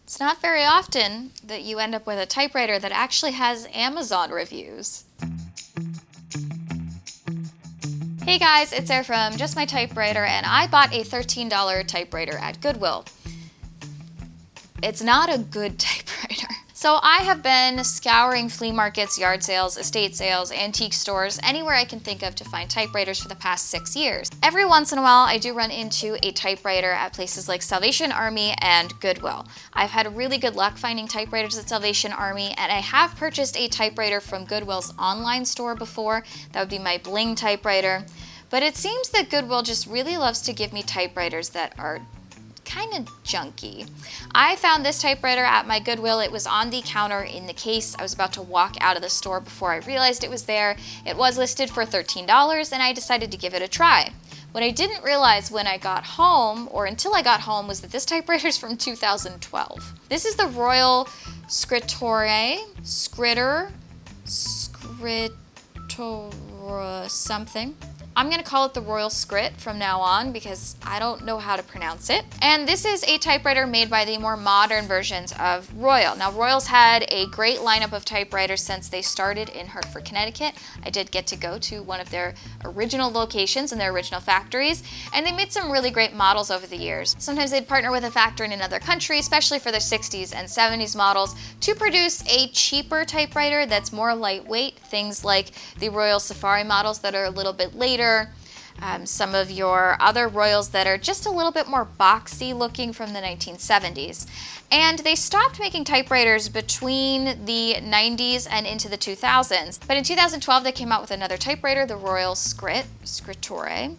It's not very often that you end up with a typewriter that actually has Amazon reviews. Hey guys, it's Sarah from Just My Typewriter, and I bought a $13 typewriter at Goodwill. It's not a good typewriter. So I have been scouring flea markets, yard sales, estate sales, antique stores, anywhere I can think of to find typewriters for the past 6 years. Every once in a while, I do run into a typewriter at places like Salvation Army and Goodwill. I've had really good luck finding typewriters at Salvation Army, and I have purchased a typewriter from Goodwill's online store before. That would be my Bling typewriter. But it seems that Goodwill just really loves to give me typewriters that are kind of junky. I found this typewriter at my Goodwill. It was on the counter in the case. I was about to walk out of the store before I realized it was there. It was listed for $13 and I decided to give it a try. What I didn't realize when I got home, or until I got home, was that this typewriter is from 2012. This is the Royal Scrittore, something. I'm going to call it the Royal Scrit from now on because I don't know how to pronounce it. And this is a typewriter made by the more modern versions of Royal. Now, Royal's had a great lineup of typewriters since they started in Hartford, Connecticut. I did get to go to one of their original locations and their original factories, and they made some really great models over the years. Sometimes they'd partner with a factory in another country, especially for their 60s and 70s models, to produce a cheaper typewriter that's more lightweight, things like the Royal Safari models that are a little bit later. Some of your other Royals that are just a little bit more boxy looking from the 1970s. And they stopped making typewriters between the 90s and into the 2000s. But in 2012, they came out with another typewriter, the Royal Scrittore.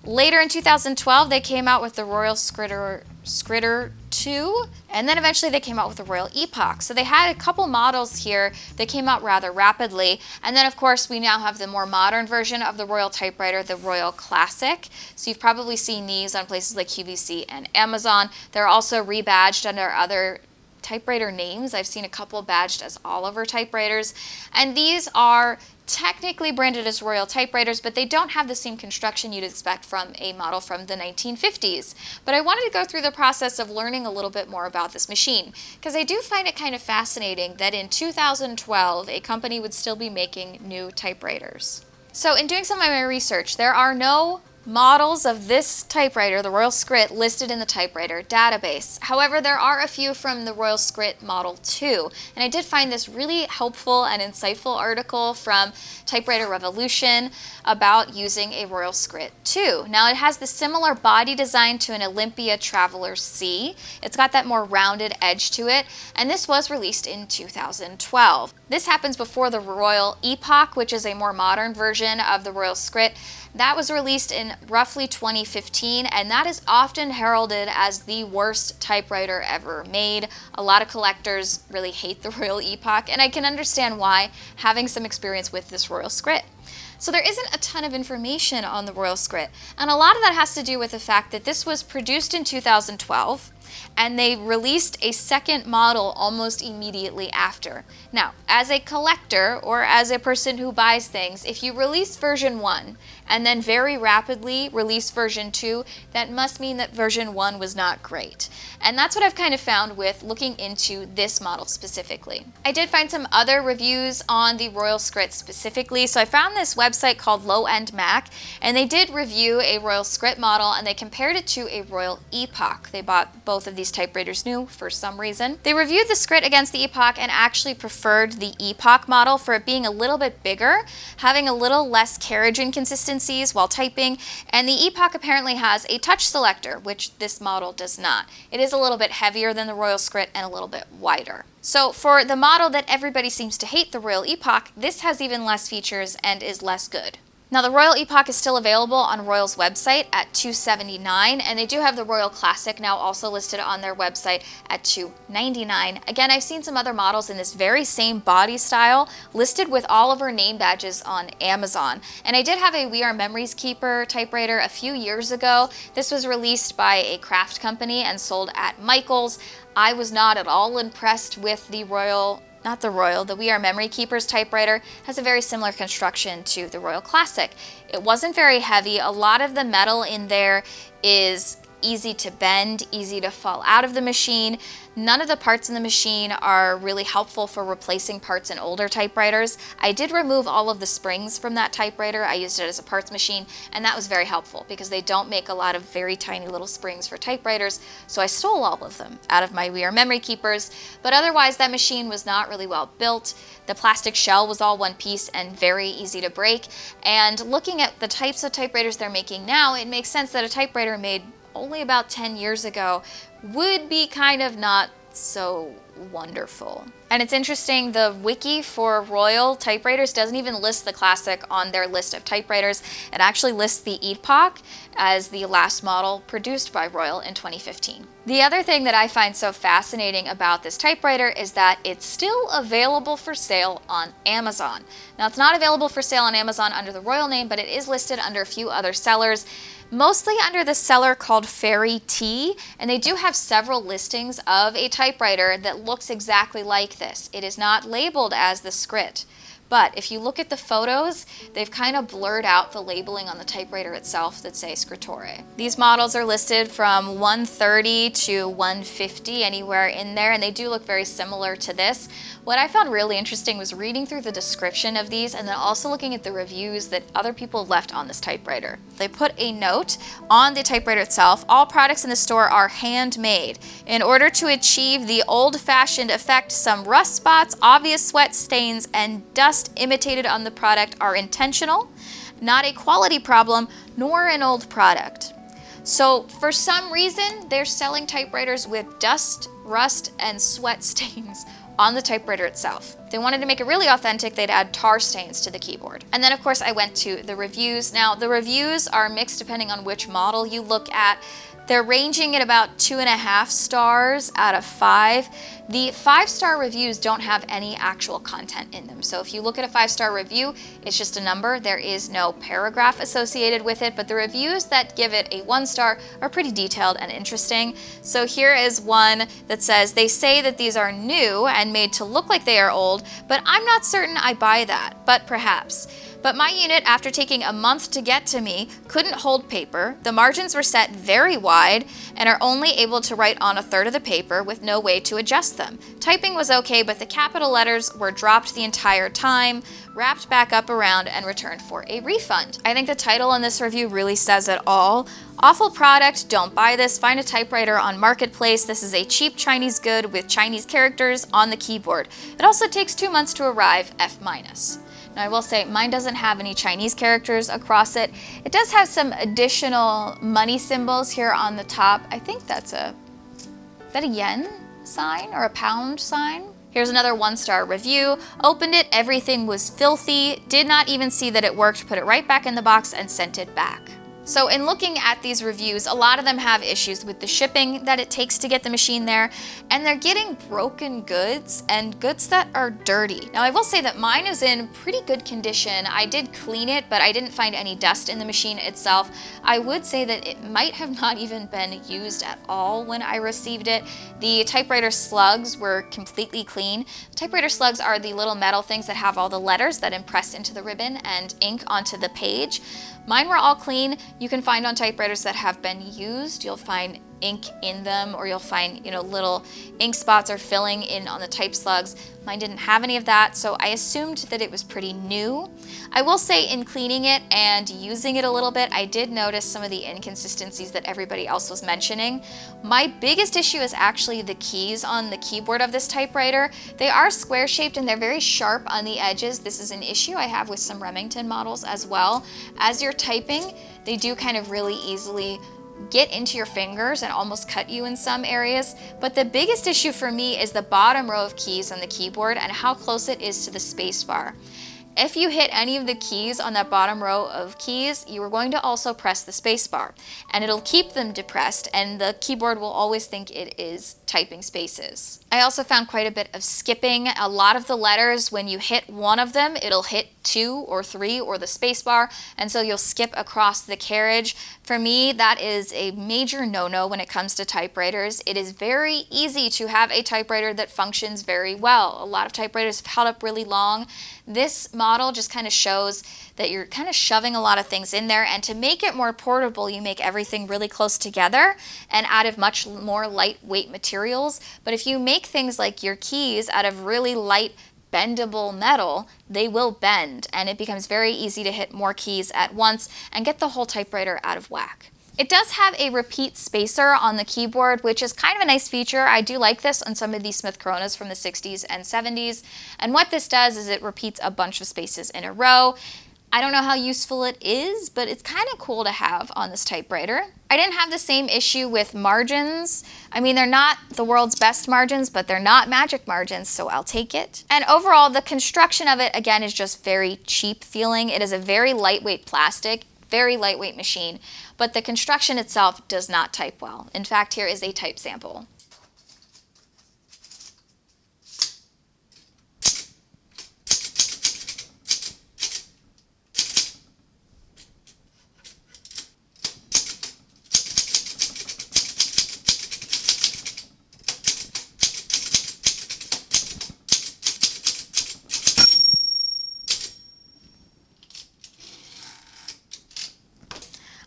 Later in 2012, they came out with the Royal Scrittore 2, and then eventually they came out with the Royal Epoch. So they had a couple models here that came out rather rapidly. And then, of course, we now have the more modern version of the Royal typewriter, the Royal Classic. So you've probably seen these on places like QVC and Amazon. They're also rebadged under other typewriter names. I've seen a couple badged as Oliver typewriters. And these are technically branded as Royal typewriters, but they don't have the same construction you'd expect from a model from the 1950s. But I wanted to go through the process of learning a little bit more about this machine, because I do find it kind of fascinating that in 2012, a company would still be making new typewriters. So in doing some of my research, there are no models of this typewriter, the Royal Scrit, listed in the typewriter database. However, there are a few from the Royal Scrit Model 2, and I did find this really helpful and insightful article from Typewriter Revolution about using a Royal Scrit 2. Now, it has the similar body design to an Olympia Traveler C. It's got that more rounded edge to it, and this was released in 2012. This happens before the Royal Epoch, which is a more modern version of the Royal Scrit. That was released in roughly 2015, and that is often heralded as the worst typewriter ever made. A lot of collectors really hate the Royal Epoch, and I can understand why, having some experience with this Royal Scrit. So there isn't a ton of information on the Royal Scrit, and a lot of that has to do with the fact that this was produced in 2012, and they released a second model almost immediately after. Now, as a collector or as a person who buys things, if you release version 1 and then very rapidly release version 2, that must mean that version 1 was not great. And that's what I've kind of found with looking into this model specifically. I did find some other reviews on the Royal Scrit specifically. So I found this website called Low End Mac, and they did review a Royal Scrit model and they compared it to a Royal Epoch. They bought both of these typewriters new for some reason. They reviewed the Scrit against the Epoch and actually preferred the Epoch model for it being a little bit bigger, having a little less carriage inconsistencies while typing, and the Epoch apparently has a touch selector, which this model does not. It is a little bit heavier than the Royal Scrit and a little bit wider. So for the model that everybody seems to hate, the Royal Epoch, this has even less features and is less good. Now, the Royal Epoch is still available on Royal's website at $279, and they do have the Royal Classic now also listed on their website at $299. Again, I've seen some other models in this very same body style listed with all of our name badges on Amazon. And I did have a We Are Memories Keeper typewriter a few years ago. This was released by a craft company and sold at Michael's. I was not at all impressed with the the We Are Memory Keepers typewriter. Has a very similar construction to the Royal Classic. It wasn't very heavy. A lot of the metal in there is easy to bend, easy to fall out of the machine. None of the parts in the machine are really helpful for replacing parts in older typewriters. I did remove all of the springs from that typewriter. I used it as a parts machine, and that was very helpful because they don't make a lot of very tiny little springs for typewriters, so I stole all of them out of my We Are memory keepers. But otherwise, that machine was not really well built. The plastic shell was all one piece and very easy to break. And looking at the types of typewriters they're making now, it makes sense that a typewriter made only about 10 years ago would be kind of not so wonderful. And it's interesting, the wiki for Royal typewriters doesn't even list the Classic on their list of typewriters. It actually lists the Epoch as the last model produced by Royal in 2015. The other thing that I find so fascinating about this typewriter is that it's still available for sale on Amazon. Now, it's not available for sale on Amazon under the Royal name, but it is listed under a few other sellers, mostly under the seller called Fairy Tea, and they do have several listings of a typewriter that looks exactly like this. It is not labeled as the Scrit, but if you look at the photos, they've kind of blurred out the labeling on the typewriter itself that say Scrittore. These models are listed from 130 to 150, anywhere in there, and they do look very similar to this. What I found really interesting was reading through the description of these and then also looking at the reviews that other people left on this typewriter. They put a note on the typewriter itself: all products in the store are handmade. In order to achieve the old-fashioned effect, some rust spots, obvious sweat stains, and dust imitated on the product are intentional, not a quality problem, nor an old product. So for some reason, they're selling typewriters with dust, rust, and sweat stains on the typewriter itself. If they wanted to make it really authentic, they'd add tar stains to the keyboard. And then of course I went to the reviews. Now the reviews are mixed depending on which model you look at. They're ranging at about 2.5 stars out of 5. The 5-star reviews don't have any actual content in them. So if you look at a 5-star review, it's just a number. There is no paragraph associated with it, but the reviews that give it a 1 star are pretty detailed and interesting. So here is one that says, they say that these are new and made to look like they are old, but I'm not certain I buy that, but perhaps. But my unit, after taking a month to get to me, couldn't hold paper. The margins were set very wide and are only able to write on 1/3 of the paper with no way to adjust them. Typing was okay, but the capital letters were dropped the entire time, wrapped back up around, and returned for a refund. I think the title on this review really says it all. Awful product, don't buy this, find a typewriter on Marketplace. This is a cheap Chinese good with Chinese characters on the keyboard. It also takes 2 months to arrive, F-. Now I will say, mine doesn't have any Chinese characters across it. It does have some additional money symbols here on the top. I think that's is that a yen sign or a pound sign? Here's another 1-star review. Opened it, everything was filthy, did not even see that it worked, put it right back in the box and sent it back. So in looking at these reviews, a lot of them have issues with the shipping that it takes to get the machine there, and they're getting broken goods and goods that are dirty. Now I will say that mine is in pretty good condition. I did clean it, but I didn't find any dust in the machine itself. I would say that it might have not even been used at all when I received it. The typewriter slugs were completely clean. Typewriter slugs are the little metal things that have all the letters that impress into the ribbon and ink onto the page. Mine were all clean. You can find on typewriters that have been used, you'll find ink in them, or you'll find, little ink spots or filling in on the type slugs. Mine didn't have any of that, so I assumed that it was pretty new. I will say, in cleaning it and using it a little bit, I did notice some of the inconsistencies that everybody else was mentioning. My biggest issue is actually the keys on the keyboard of this typewriter. They are square shaped and they're very sharp on the edges. This is an issue I have with some Remington models as well. As you're typing, they do kind of really easily get into your fingers and almost cut you in some areas. But the biggest issue for me is the bottom row of keys on the keyboard and how close it is to the space bar. If you hit any of the keys on that bottom row of keys, you are going to also press the space bar, and it'll keep them depressed, and the keyboard will always think it is typing spaces. I also found quite a bit of skipping. A lot of the letters, when you hit one of them, it'll hit 2 or 3 or the space bar, and so you'll skip across the carriage. For me, that is a major no-no when it comes to typewriters. It is very easy to have a typewriter that functions very well. A lot of typewriters have held up really long. This model just kind of shows that you're kind of shoving a lot of things in there, and to make it more portable, you make everything really close together and out of much more lightweight materials. But if you make things like your keys out of really light bendable metal, they will bend, and it becomes very easy to hit more keys at once and get the whole typewriter out of whack. It does have a repeat spacer on the keyboard, which is kind of a nice feature. I do like this on some of these Smith Coronas from the 60s and 70s. And what this does is it repeats a bunch of spaces in a row. I don't know how useful it is, but it's kind of cool to have on this typewriter. I didn't have the same issue with margins. I mean, they're not the world's best margins, but they're not magic margins, so I'll take it. And overall, the construction of it, again, is just very cheap feeling. It is a very lightweight plastic, very lightweight machine, but the construction itself does not type well. In fact, here is a type sample.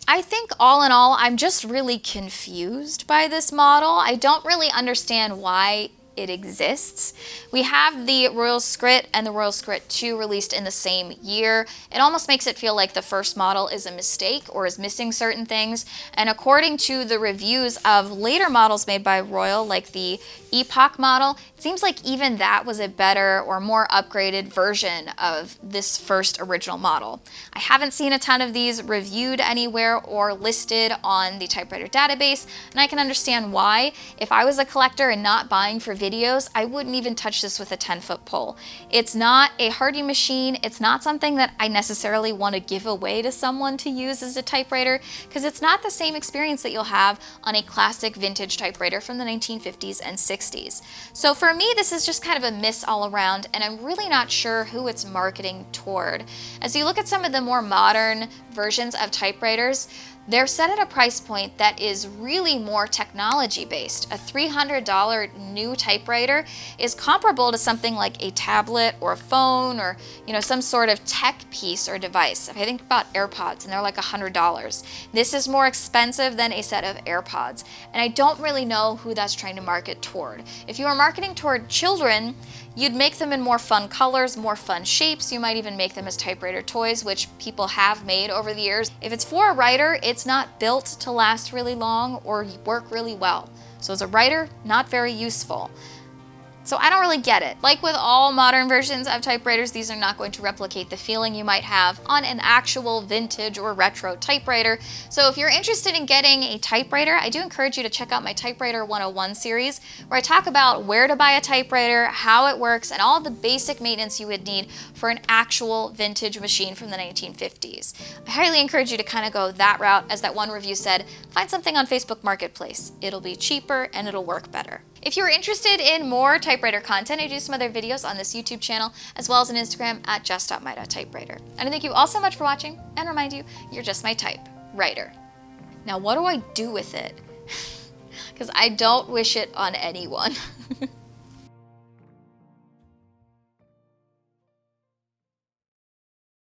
I think all in all, I'm just really confused by this model. I don't really understand why it exists. We have the Royal Scrit and the Royal Scrit 2 released in the same year. It almost makes it feel like the first model is a mistake or is missing certain things. And according to the reviews of later models made by Royal, like the Epoch model, it seems like even that was a better or more upgraded version of this first original model. I haven't seen a ton of these reviewed anywhere or listed on the typewriter database, and I can understand why. If I was a collector and not buying for videos, I wouldn't even touch this with a 10-foot pole. It's not a hardy machine. It's not something that I necessarily want to give away to someone to use as a typewriter, because it's not the same experience that you'll have on a classic vintage typewriter from the 1950s and 60s. So for me, this is just kind of a miss all around, and I'm really not sure who it's marketing toward. As you look at some of the more modern versions of typewriters, they're set at a price point that is really more technology based. A $300 new typewriter is comparable to something like a tablet or a phone or, some sort of tech piece or device. If I think about AirPods, and they're like $100. This is more expensive than a set of AirPods, and I don't really know who that's trying to market toward. If you are marketing toward children, you'd make them in more fun colors, more fun shapes. You might even make them as typewriter toys, which people have made over the years. If it's for a writer, it's not built to last really long or work really well. So as a writer, not very useful. So I don't really get it. Like with all modern versions of typewriters, these are not going to replicate the feeling you might have on an actual vintage or retro typewriter. So if you're interested in getting a typewriter, I do encourage you to check out my Typewriter 101 series, where I talk about where to buy a typewriter, how it works, and all the basic maintenance you would need for an actual vintage machine from the 1950s. I highly encourage you to kind of go that route. As that one review said, find something on Facebook Marketplace. It'll be cheaper and it'll work better. If you're interested in more typewriter content, I do some other videos on this YouTube channel, as well as on Instagram at just.my.typewriter. And I thank you all so much for watching, and remind you, you're just my typewriter. Now, what do I do with it? Because I don't wish it on anyone.